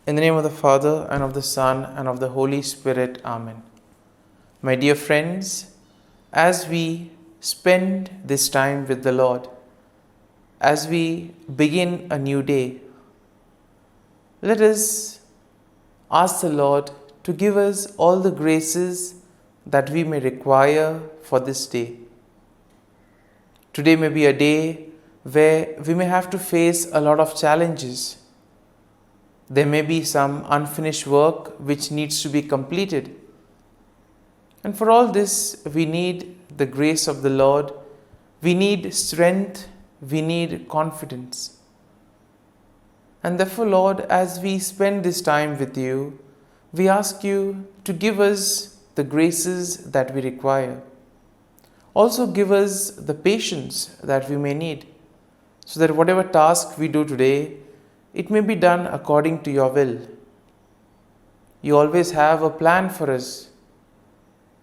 In the name of the Father, and of the Son, and of the Holy Spirit. Amen. My dear friends, as we spend this time with the Lord, as we begin a new day, let us ask the Lord to give us all the graces that we may require for this day. Today may be a day where we may have to face a lot of challenges. There may be some unfinished work which needs to be completed. And for all this, we need the grace of the Lord. We need strength. We need confidence. And therefore, Lord, as we spend this time with you, we ask you to give us the graces that we require. Also give us the patience that we may need, so that whatever task we do today, it may be done according to your will. You always have a plan for us,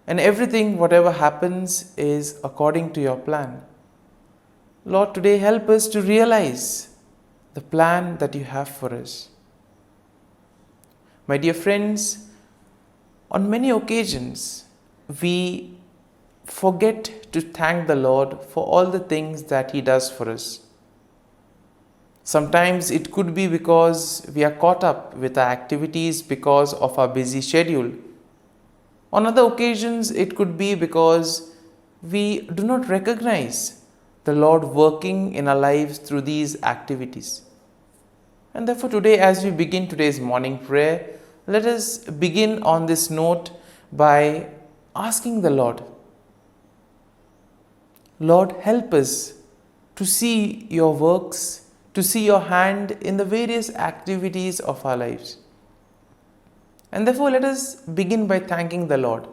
and everything, whatever happens, is according to your plan. Lord, today help us to realize the plan that you have for us. My dear friends, on many occasions, we forget to thank the Lord for all the things that He does for us. Sometimes it could be because we are caught up with our activities because of our busy schedule. On other occasions, it could be because we do not recognize the Lord working in our lives through these activities. And therefore today, as we begin today's morning prayer, let us begin on this note by asking the Lord, Lord, help us to see your works, to see your hand in the various activities of our lives. And therefore, let us begin by thanking the Lord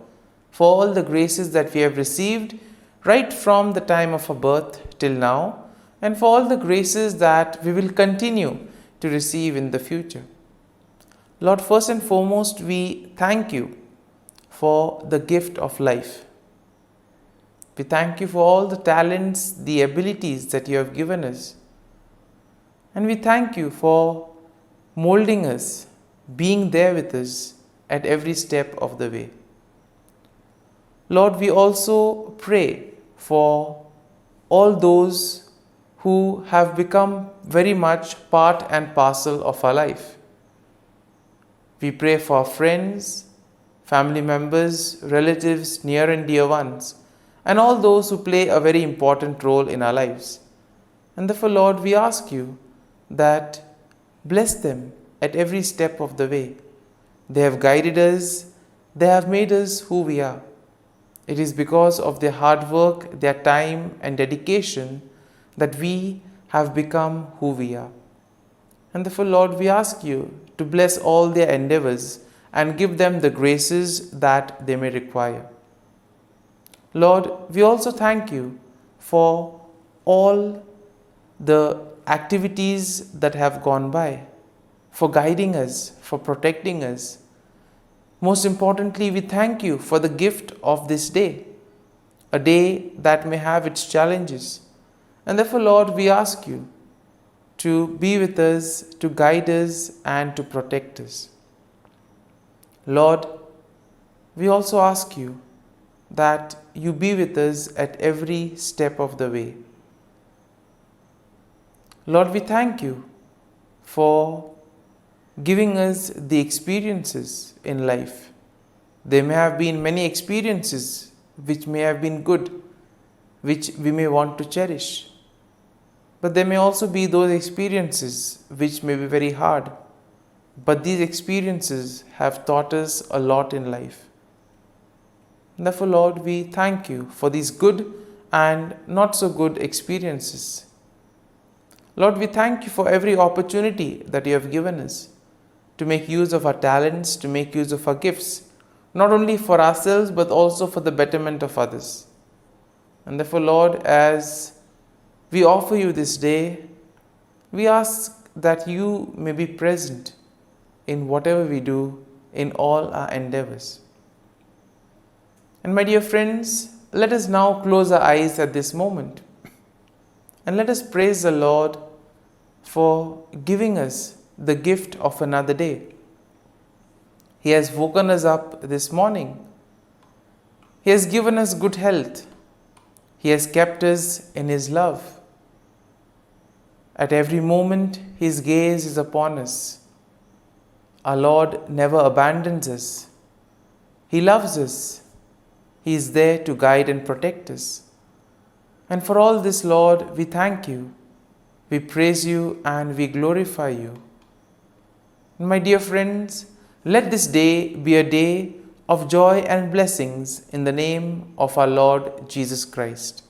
for all the graces that we have received right from the time of our birth till now, and for all the graces that we will continue to receive in the future. Lord, first and foremost, we thank you for the gift of life. We thank you for all the talents, the abilities that you have given us. And we thank you for molding us, being there with us at every step of the way. Lord, we also pray for all those who have become very much part and parcel of our life. We pray for our friends, family members, relatives, near and dear ones, and all those who play a very important role in our lives. And therefore, Lord, we ask you that bless them at every step of the way. They have guided us. They have made us who we are. It is because of their hard work, their time and dedication that we have become who we are. And therefore, Lord, we ask you to bless all their endeavors and give them the graces that they may require. Lord, we also thank you for all the activities that have gone by, for guiding us, for protecting us. Most importantly, we thank you for the gift of this day, a day that may have its challenges. And therefore, Lord, we ask you to be with us, to guide us, and to protect us. Lord, we also ask you that you be with us at every step of the way. Lord, we thank you for giving us the experiences in life. There may have been many experiences which may have been good, which we may want to cherish. But there may also be those experiences which may be very hard. But these experiences have taught us a lot in life. Therefore, Lord, we thank you for these good and not so good experiences. Lord, we thank you for every opportunity that you have given us to make use of our talents, to make use of our gifts, not only for ourselves but also for the betterment of others. And therefore, Lord, as we offer you this day, we ask that you may be present in whatever we do, in all our endeavors. And my dear friends, let us now close our eyes at this moment and let us praise the Lord for giving us the gift of another day. He has woken us up this morning. He has given us good health. He has kept us in His love. At every moment, His gaze is upon us. Our Lord never abandons us. He loves us. He is there to guide and protect us. And for all this, Lord, we thank You. We praise You and we glorify You. My dear friends, let this day be a day of joy and blessings in the name of our Lord Jesus Christ.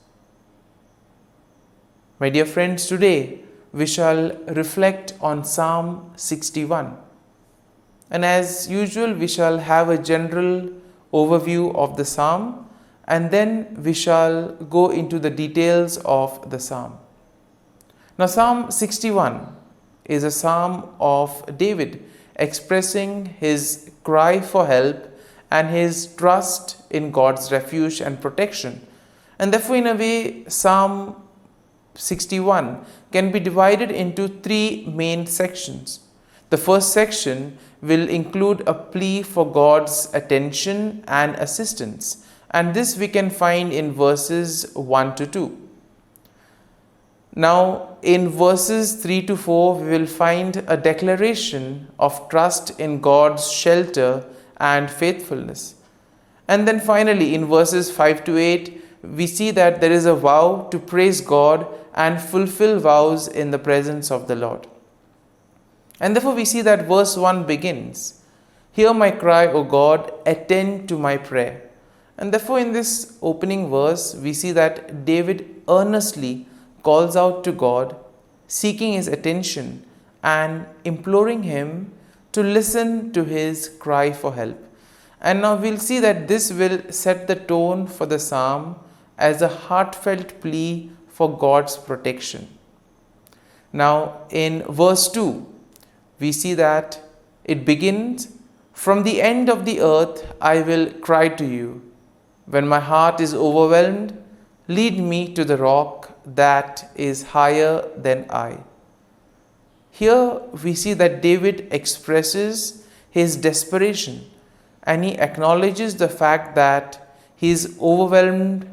My dear friends, today we shall reflect on Psalm 61. And as usual, we shall have a general overview of the psalm, and then we shall go into the details of the psalm. Now, Psalm 61 is a psalm of David expressing his cry for help and his trust in God's refuge and protection. And therefore, in a way, Psalm 61 can be divided into three main sections. The first section will include a plea for God's attention and assistance, and this we can find in verses 1 to 2. Now, in verses 3 to 4, we will find a declaration of trust in God's shelter and faithfulness. And then finally, in verses 5 to 8, we see that there is a vow to praise God and fulfill vows in the presence of the Lord. And therefore, we see that verse 1 begins, "Hear my cry, O God, attend to my prayer." And therefore, in this opening verse, we see that David earnestly calls out to God, seeking His attention and imploring Him to listen to his cry for help. And now we'll see that this will set the tone for the psalm as a heartfelt plea for God's protection. Now, in verse 2, we see that it begins, "From the end of the earth I will cry to you. When my heart is overwhelmed, lead me to the rock that is higher than I." Here we see that David expresses his desperation and he acknowledges the fact that his overwhelmed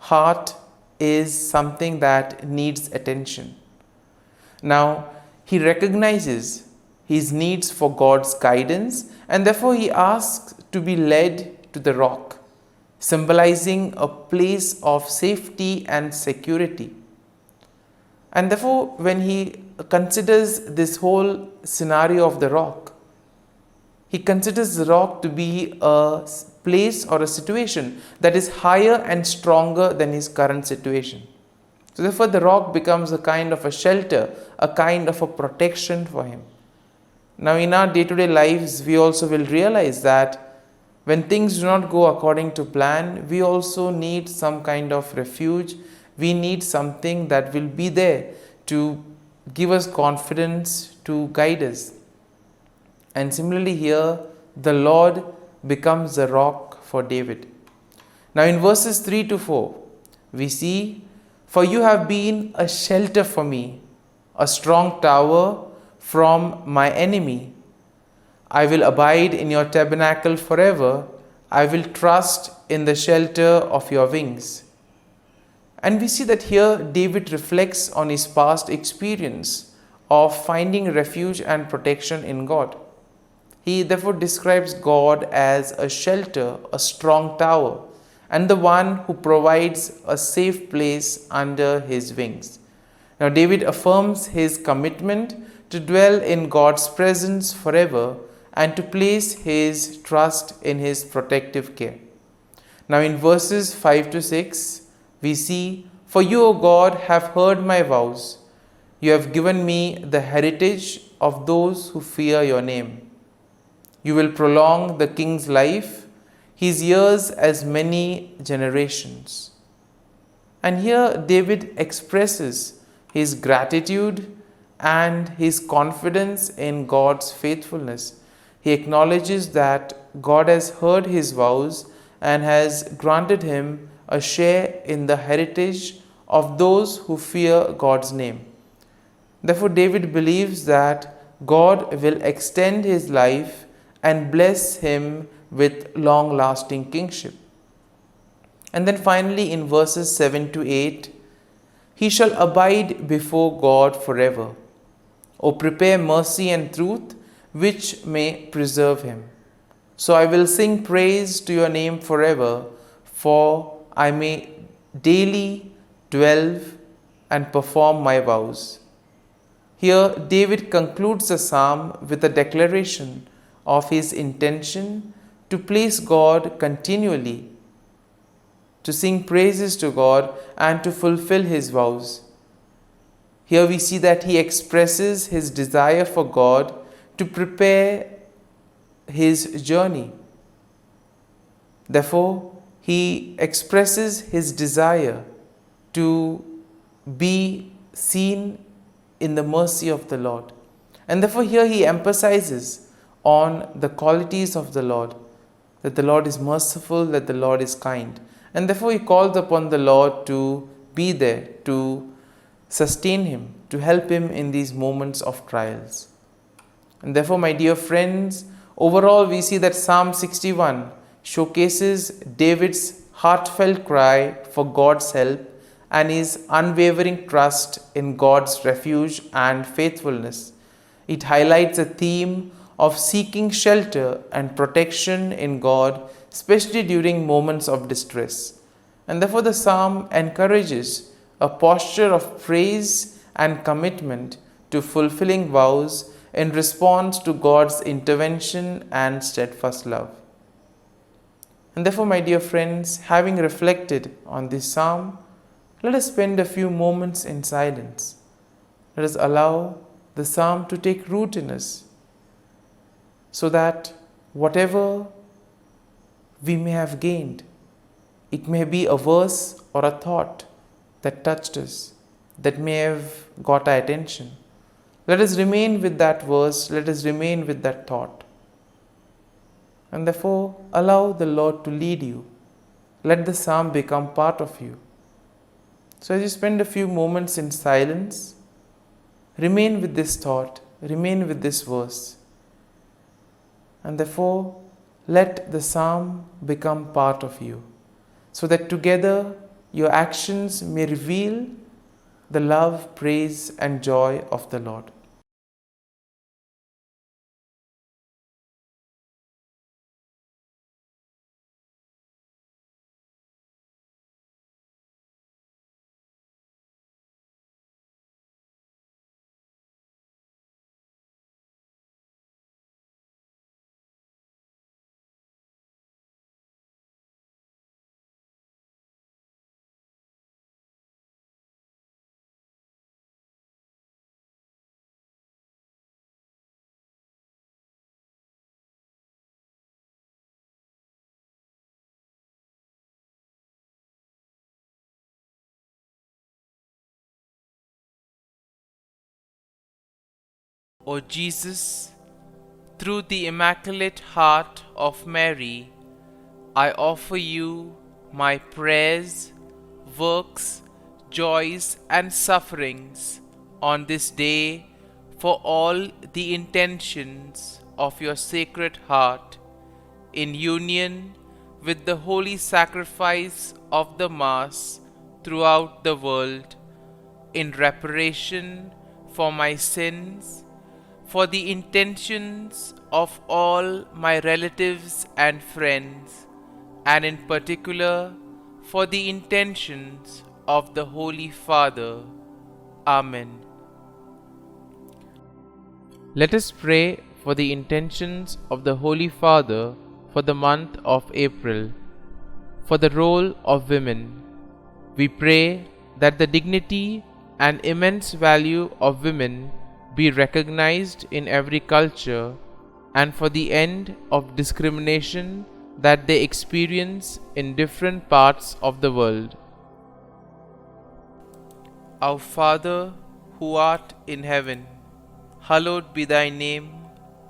heart is something that needs attention. Now, he recognizes his needs for God's guidance, and therefore he asks to be led to the rock, symbolizing a place of safety and security. And therefore, when he considers this whole scenario of the rock, he considers the rock to be a place or a situation that is higher and stronger than his current situation. So therefore, the rock becomes a kind of a shelter, a kind of a protection for him. Now, in our day-to-day lives, we also will realize that when things do not go according to plan, we also need some kind of refuge. We need something that will be there to give us confidence, to guide us. And similarly here, the Lord becomes the rock for David. Now in verses 3 to 4, we see, "For you have been a shelter for me, a strong tower from my enemy. I will abide in your tabernacle forever. I will trust in the shelter of your wings." And we see that here David reflects on his past experience of finding refuge and protection in God. He therefore describes God as a shelter, a strong tower, and the one who provides a safe place under his wings. Now David affirms his commitment to dwell in God's presence forever and to place his trust in his protective care. Now in verses 5 to 6, we see, "For you, O God, have heard my vows. You have given me the heritage of those who fear your name. You will prolong the king's life, his years as many generations." And here David expresses his gratitude and his confidence in God's faithfulness. He acknowledges that God has heard his vows and has granted him a share in the heritage of those who fear God's name. Therefore, David believes that God will extend his life and bless him with long lasting kingship. And then finally, in verses 7 to 8, he shall abide before God forever. O prepare mercy and truth, which may preserve him. So I will sing praise to your name forever, for I may daily dwell and perform my vows. Here, David concludes the psalm with a declaration of his intention to place God continually, to sing praises to God, and to fulfill his vows. Here we see that he expresses his desire for God to prepare his journey. Therefore, he expresses his desire to be seen in the mercy of the Lord. And therefore, here he emphasizes on the qualities of the Lord, that the Lord is merciful, that the Lord is kind. And therefore, he calls upon the Lord to be there, to sustain him, to help him in these moments of trials. And therefore, my dear friends, overall we see that Psalm 61 showcases David's heartfelt cry for God's help and his unwavering trust in God's refuge and faithfulness. It highlights a theme of seeking shelter and protection in God, especially during moments of distress. And therefore, the psalm encourages a posture of praise and commitment to fulfilling vows in response to God's intervention and steadfast love. And therefore, my dear friends, having reflected on this psalm, let us spend a few moments in silence. Let us allow the psalm to take root in us, so that whatever we may have gained, it may be a verse or a thought that touched us, that may have got our attention. Let us remain with that verse, let us remain with that thought. And therefore, allow the Lord to lead you. Let the psalm become part of you. So as you spend a few moments in silence, remain with this thought, remain with this verse. And therefore, let the psalm become part of you, so that together your actions may reveal the love, praise, and joy of the Lord. O Jesus, through the Immaculate Heart of Mary, I offer you my prayers, works, joys, and sufferings on this day for all the intentions of your Sacred Heart, in union with the holy sacrifice of the Mass throughout the world, in reparation for my sins, for the intentions of all my relatives and friends, and in particular for the intentions of the Holy Father. Amen. Let us pray for the intentions of the Holy Father for the month of April. For the role of women, we pray that the dignity and immense value of women be recognized in every culture, and for the end of discrimination that they experience in different parts of the world. Our Father, who art in heaven, hallowed be thy name.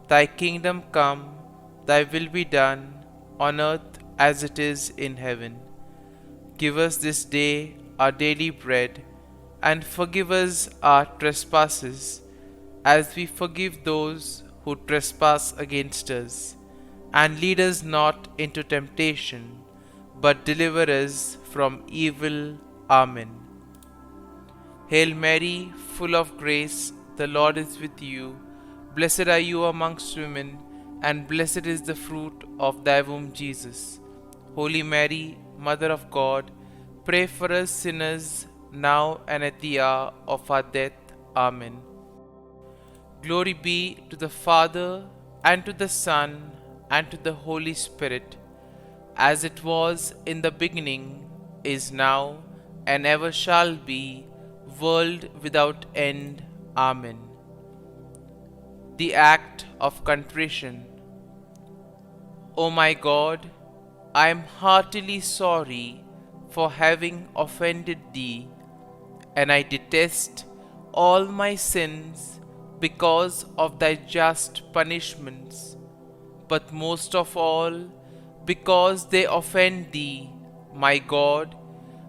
Thy kingdom come, thy will be done, on earth as it is in heaven. Give us this day our daily bread, and forgive us our trespasses, as we forgive those who trespass against us. and lead us not into temptation, but deliver us from evil. Amen. Hail Mary, full of grace, the Lord is with you. Blessed are you amongst women, and blessed is the fruit of thy womb, Jesus. Holy Mary, Mother of God, pray for us sinners, now and at the hour of our death. Amen. Glory be to the Father, and to the Son, and to the Holy Spirit, as it was in the beginning, is now, and ever shall be, world without end. Amen. The act of contrition. O my God, I am heartily sorry for having offended thee, and I detest all my sins because of thy just punishments, but most of all because they offend thee, my God,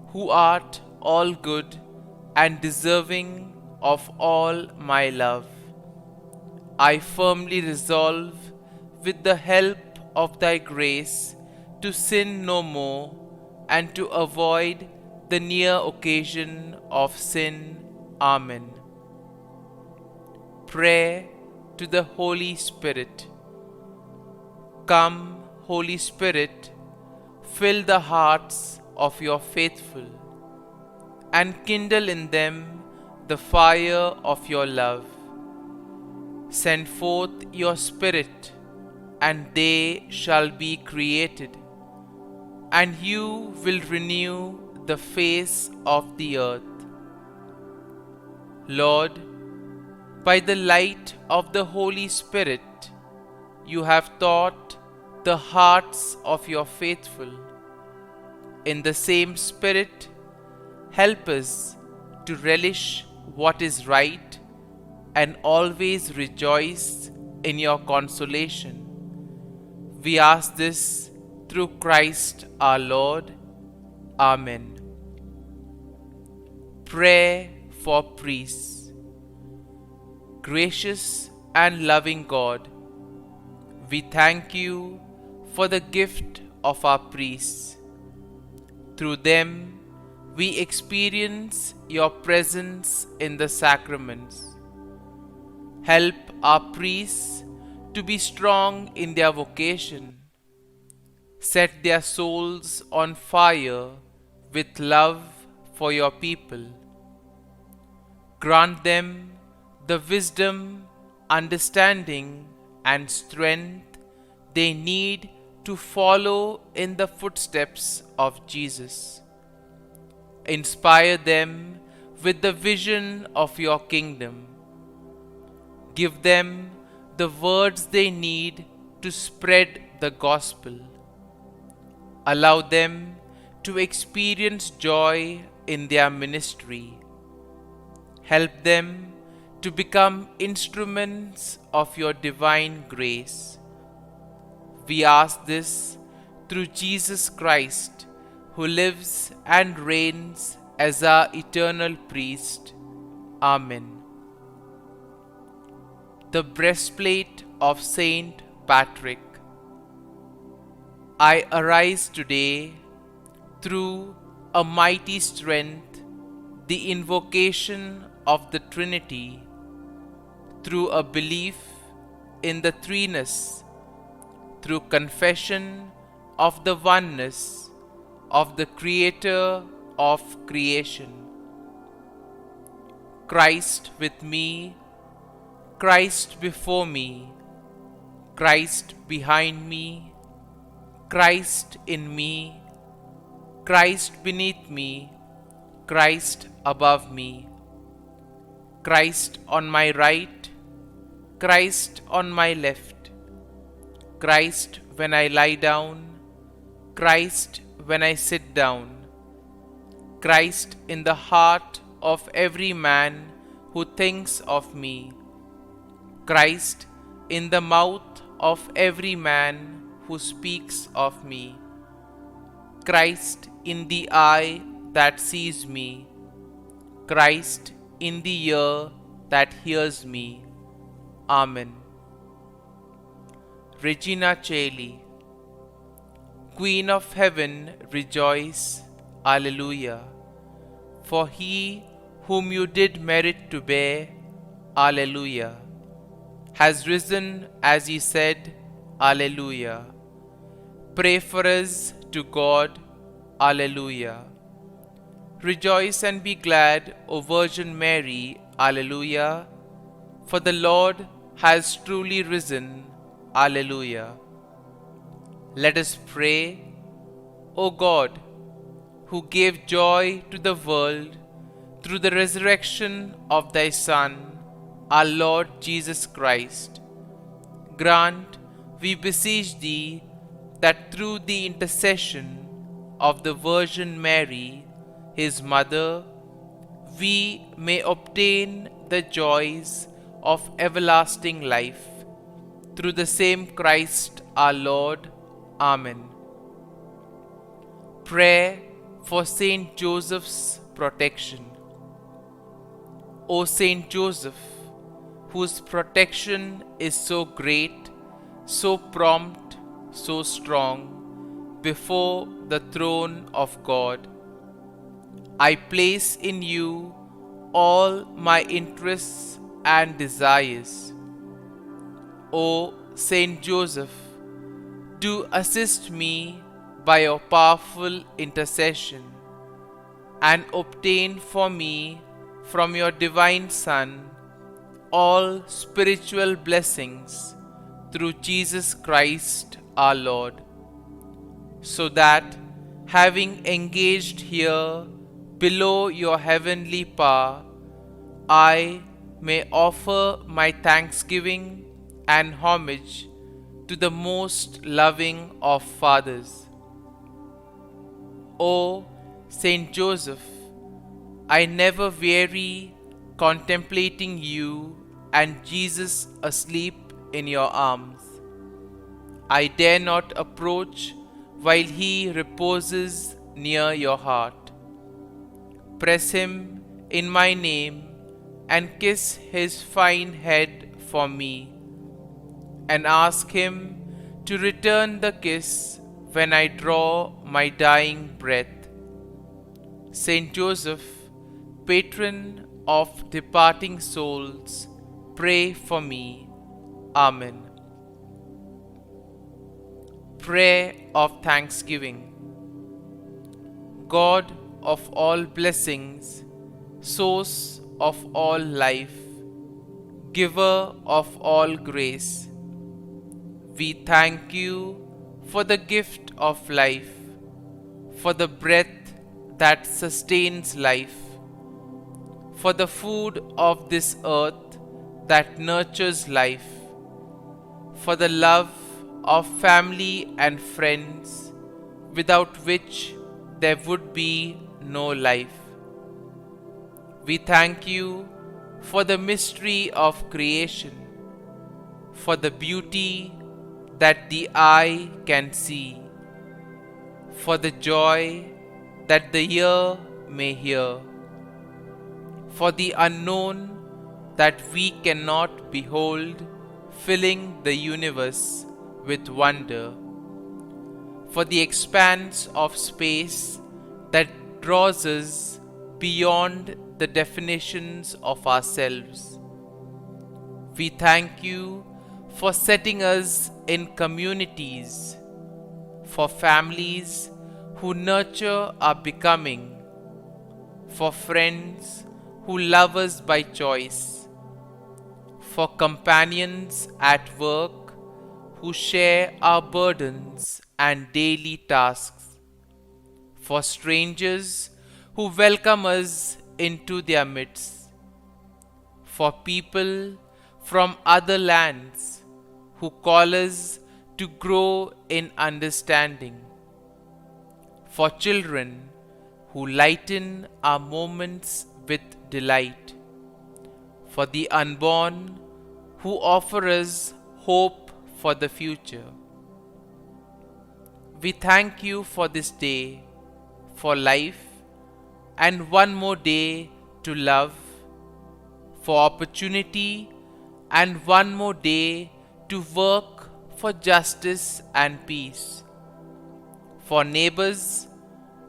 who art all good and deserving of all my love. I firmly resolve, with the help of thy grace, to sin no more, and to avoid the near occasion of sin. Amen. Prayer to the Holy Spirit. Come, Holy Spirit, fill the hearts of your faithful, and kindle in them the fire of your love. Send forth your Spirit, and they shall be created, and you will renew the face of the earth. Lord, by the light of the Holy Spirit, you have taught the hearts of your faithful. In the same Spirit, help us to relish what is right and always rejoice in your consolation. We ask this through Christ our Lord. Amen. Prayer for priests. Gracious and loving God, we thank you for the gift of our priests. Through them, we experience your presence in the sacraments. Help our priests to be strong in their vocation. Set their souls on fire with love for your people. Grant them the wisdom, understanding, and strength they need to follow in the footsteps of Jesus. Inspire them with the vision of your kingdom. Give them the words they need to spread the gospel. Allow them to experience joy in their ministry. Help them to become instruments of your divine grace. We ask this through Jesus Christ, who lives and reigns as our eternal priest. Amen. The breastplate of Saint Patrick. I arise today through a mighty strength, the invocation of the Trinity, through a belief in the threeness, through confession of the oneness of the Creator of creation. Christ with me, Christ before me, Christ behind me, Christ in me, Christ beneath me, Christ above me, Christ on my right, Christ on my left, Christ when I lie down, Christ when I sit down, Christ in the heart of every man who thinks of me, Christ in the mouth of every man who speaks of me, Christ in the eye that sees me, Christ in the ear that hears me. Amen. Regina Caeli. Queen of heaven, rejoice, Alleluia. For he whom you did merit to bear, Alleluia, has risen as he said, Alleluia. Pray for us to God, Alleluia. Rejoice and be glad, O Virgin Mary, Alleluia, for the Lord has truly risen, Alleluia. Let us pray. O God, who gave joy to the world through the resurrection of thy Son, our Lord Jesus Christ, grant, we beseech thee, that through the intercession of the Virgin Mary, his mother, we may obtain the joys of everlasting life. Through the same Christ our Lord. Amen. Prayer for Saint Joseph's protection. O Saint Joseph, whose protection is so great, so prompt, so strong, before the throne of God, I place in you all my interests and desires. O Saint Joseph, do assist me by your powerful intercession, and obtain for me from your divine Son all spiritual blessings through Jesus Christ our Lord, so that, having engaged here below your heavenly power, I may offer my thanksgiving and homage to the most loving of fathers. O Saint Joseph, I never weary contemplating you and Jesus asleep in your arms. I dare not approach while he reposes near your heart. Press him in my name and kiss his fine head for me, and ask him to return the kiss when I draw my dying breath. Saint Joseph, patron of departing souls, pray for me. Amen. Prayer of Thanksgiving. God of all blessings, source of all life, giver of all grace, we thank you for the gift of life, for the breath that sustains life, for the food of this earth that nurtures life, for the love of family and friends, without which there would be no life. We thank you for the mystery of creation, for the beauty that the eye can see, for the joy that the ear may hear, for the unknown that we cannot behold, filling the universe with wonder, for the expanse of space that draws us beyond the definitions of ourselves. We thank you for setting us in communities, for families who nurture our becoming, for friends who love us by choice, for companions at work who share our burdens and daily tasks, for strangers who welcome us into their midst, for people from other lands who call us to grow in understanding, for children who lighten our moments with delight, for the unborn who offer us hope for the future. We thank you for this day, for life, and one more day to love, for opportunity, and one more day to work for justice and peace, for neighbors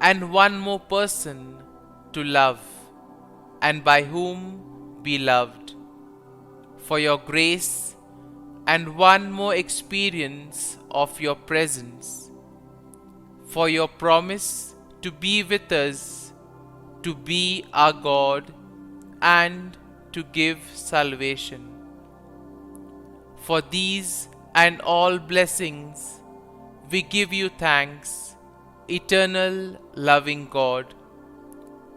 and one more person to love and by whom be loved, for your grace and one more experience of your presence, for your promise to be with us, to be our God and to give salvation. For these and all blessings we give you thanks, eternal loving God.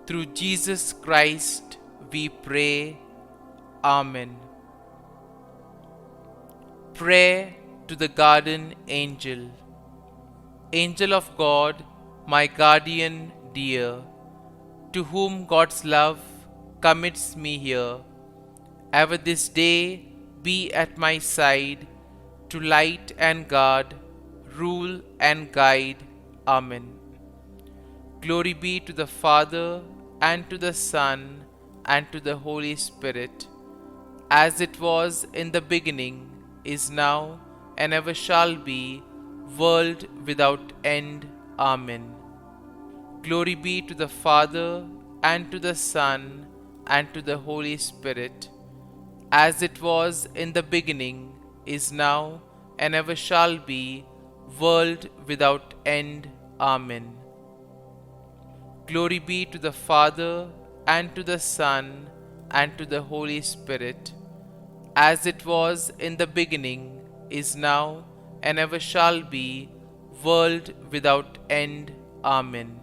Through Jesus Christ we pray. Amen. Prayer to the Guardian Angel. Angel of God, my guardian dear, to whom God's love commits me here, ever this day be at my side, to light and guard, rule and guide. Amen. Glory be to the Father, and to the Son, and to the Holy Spirit, as it was in the beginning, is now, and ever shall be, world without end. Amen. Glory be to the Father, and to the Son, and to the Holy Spirit, as it was in the beginning, is now, and ever shall be, world without end. Amen. Glory be to the Father, and to the Son, and to the Holy Spirit, as it was in the beginning, is now, and ever shall be, world without end. Amen.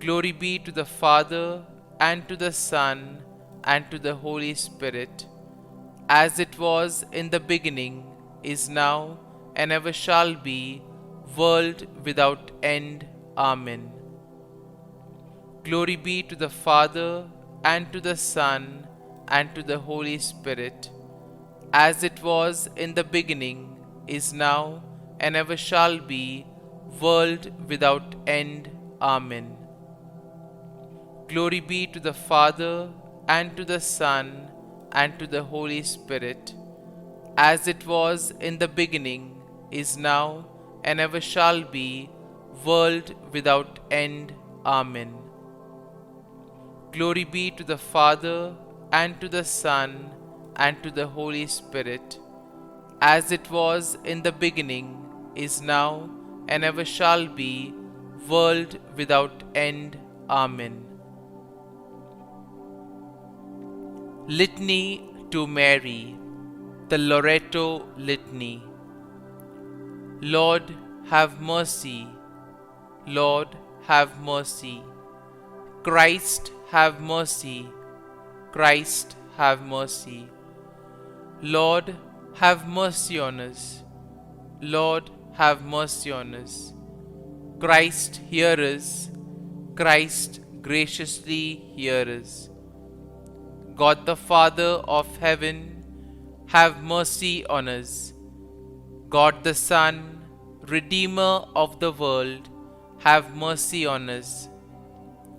Glory be to the Father, and to the Son, and to the Holy Spirit, as it was in the beginning, is now, and ever shall be, world without end. Amen. Glory be to the Father, and to the Son, and to the Holy Spirit, as it was in the beginning, is now, and ever shall be, world without end. Amen. Glory be to the Father, and to the Son, and to the Holy Spirit, as it was in the beginning, is now, and ever shall be, world without end. Amen. Glory be to the Father, and to the Son, and to the Holy Spirit, as it was in the beginning, is now, and ever shall be, world without end. Amen. Litany to Mary, the Loreto Litany. Lord, have mercy. Lord, have mercy. Christ, have mercy. Christ, have mercy. Lord, have mercy on us. Lord, have mercy on us. Christ, hear us. Christ, graciously hear us. God the Father of heaven, have mercy on us. God the Son, Redeemer of the world, have mercy on us.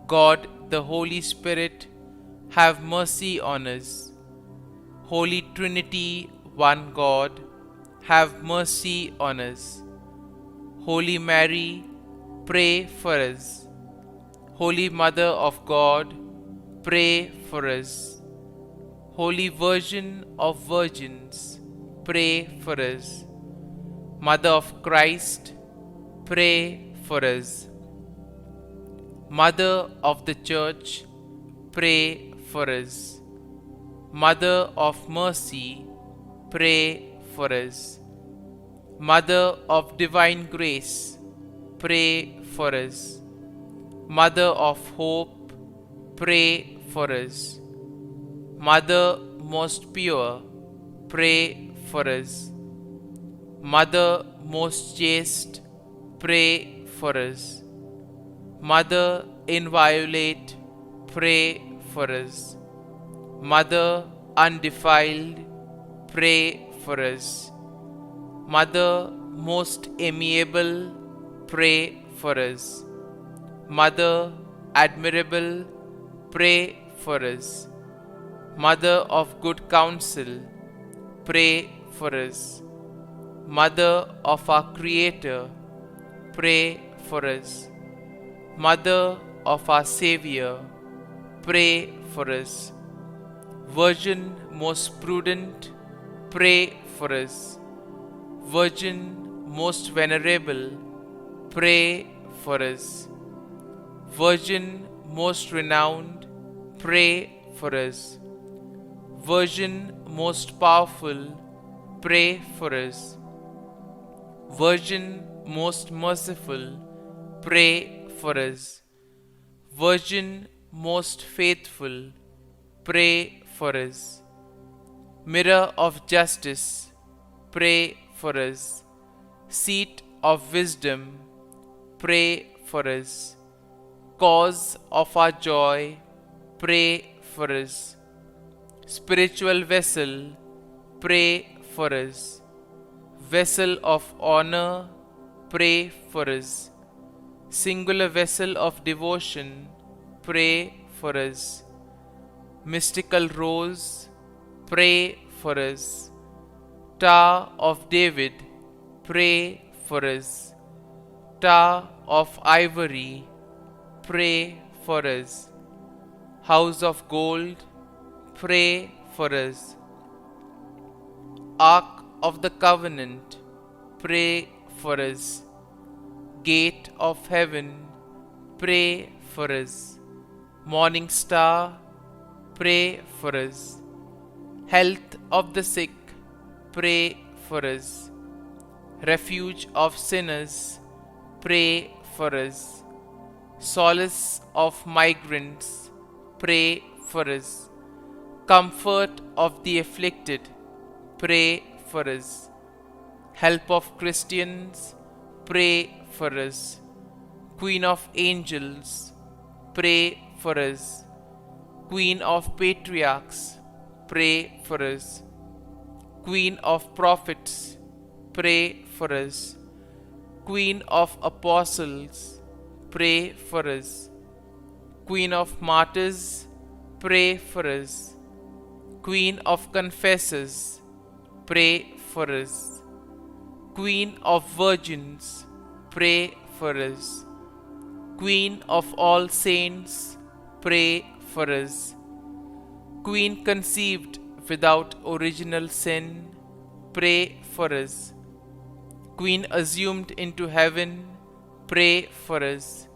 God the Holy Spirit, have mercy on us. Holy Trinity, one God, have mercy on us. Holy Mary, pray for us. Holy Mother of God, pray for us. Holy Virgin of Virgins, pray for us. Mother of Christ, pray for us. Mother of the Church, pray for us. Mother of Mercy, pray for us. Mother of Divine Grace, pray for us. Mother of Hope, pray for us. Mother most pure, pray for us. Mother most chaste, pray for us. Mother inviolate, pray for us. Mother undefiled, pray for us. Mother most amiable, pray for us. Mother admirable, pray for us. Mother of good counsel, pray for us. Mother of our Creator, pray for us. Mother of our Xavier, pray for us. Virgin most prudent, pray for us. Virgin most venerable, pray for us. Virgin most renowned, pray for us. Virgin most powerful, pray for us. Virgin most merciful, pray for us. Virgin most faithful, pray for us. Mirror of justice, pray for us. Seat of wisdom, pray for us. Cause of our joy, pray for us. Spiritual vessel, pray for us. Vessel of honor, pray for us. Singular vessel of devotion, pray for us. Mystical rose, pray for us. Tower of David, pray for us. Tower of ivory, pray for us. House of gold, pray for us. Ark of the covenant, pray for us. Gate of heaven, pray for us. Morning star, pray for us. Health of the sick, pray for us. Refuge of sinners, pray for us. Solace of migrants, pray for us. Comfort of the afflicted, pray for us. Help of Christians, pray for us. Queen of angels, pray for us. Queen of patriarchs, pray for us. Queen of prophets, pray for us. Queen of apostles, pray for us. Queen of martyrs, pray for us. Queen of confessors, pray for us. Queen of virgins, pray for us. Queen of all saints, pray for us. Queen conceived without original sin, pray for us. Queen assumed into heaven, pray for us.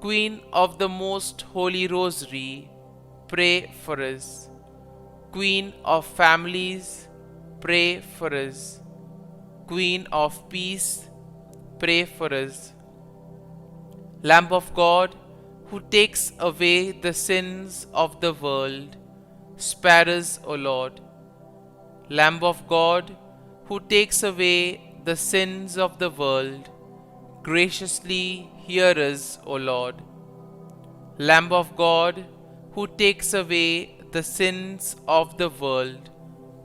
Queen of the most holy rosary, pray for us. Queen of families, pray for us. Queen of peace, pray for us. Lamb of God, who takes away the sins of the world, spare us, O Lord. Lamb of God, who takes away the sins of the world, graciously hear us, O Lord. Lamb of God, who takes away the sins of the world,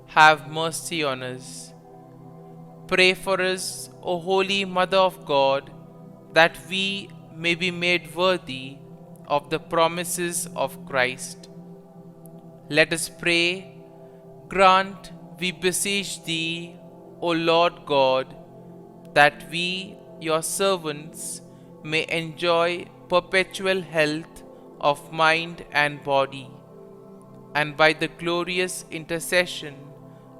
have mercy on us. Pray for us, O Holy Mother of God, that we may be made worthy of the promises of Christ. Let us pray. Grant, we beseech Thee, O Lord God, that we, Your servants, may enjoy perpetual health of mind and body, and by the glorious intercession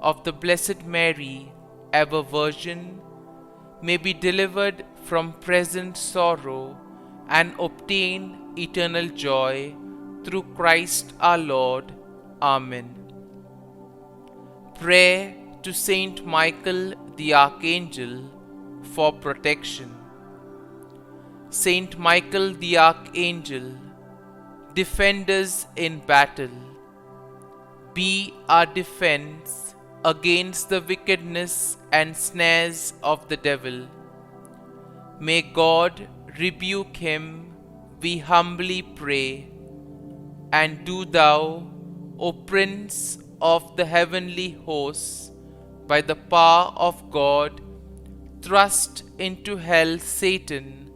of the Blessed Mary, ever Virgin, may be delivered from present sorrow and obtain eternal joy through Christ our Lord. Amen. Prayer to Saint Michael the Archangel for protection. Saint Michael the Archangel, defend us in battle. Be our defense against the wickedness and snares of the devil. May God rebuke him, we humbly pray. And do Thou, O Prince of the heavenly hosts, by the power of God, thrust into hell Satan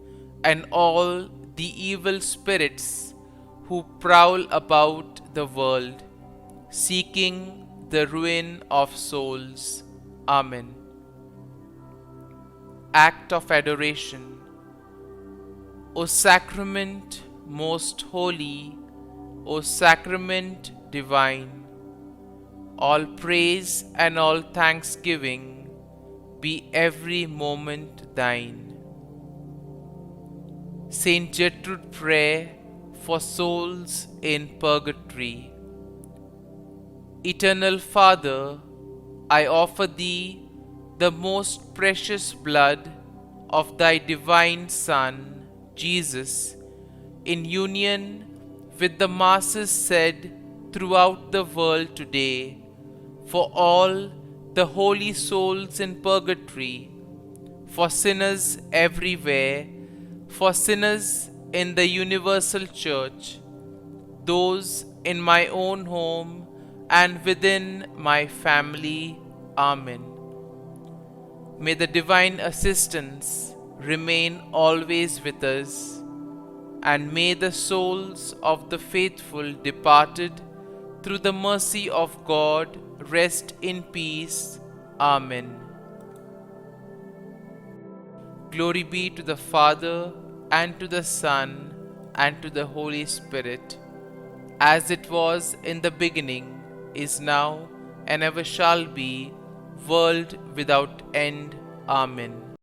and all the evil spirits who prowl about the world, seeking the ruin of souls. Amen. Act of adoration. O sacrament most holy, O sacrament divine, all praise and all thanksgiving be every moment thine. Saint Gertrude Prayer for souls in purgatory. Eternal Father, I offer Thee the most precious blood of Thy divine Son, Jesus, in union with the masses said throughout the world today, for all the holy souls in purgatory, for sinners everywhere, for sinners in the universal church, those in my own home and within my family. Amen. May the divine assistance remain always with us, and may the souls of the faithful departed through the mercy of God rest in peace. Amen. Glory be to the Father, and to the Son, and to the Holy Spirit, as it was in the beginning, is now, and ever shall be, world without end. Amen.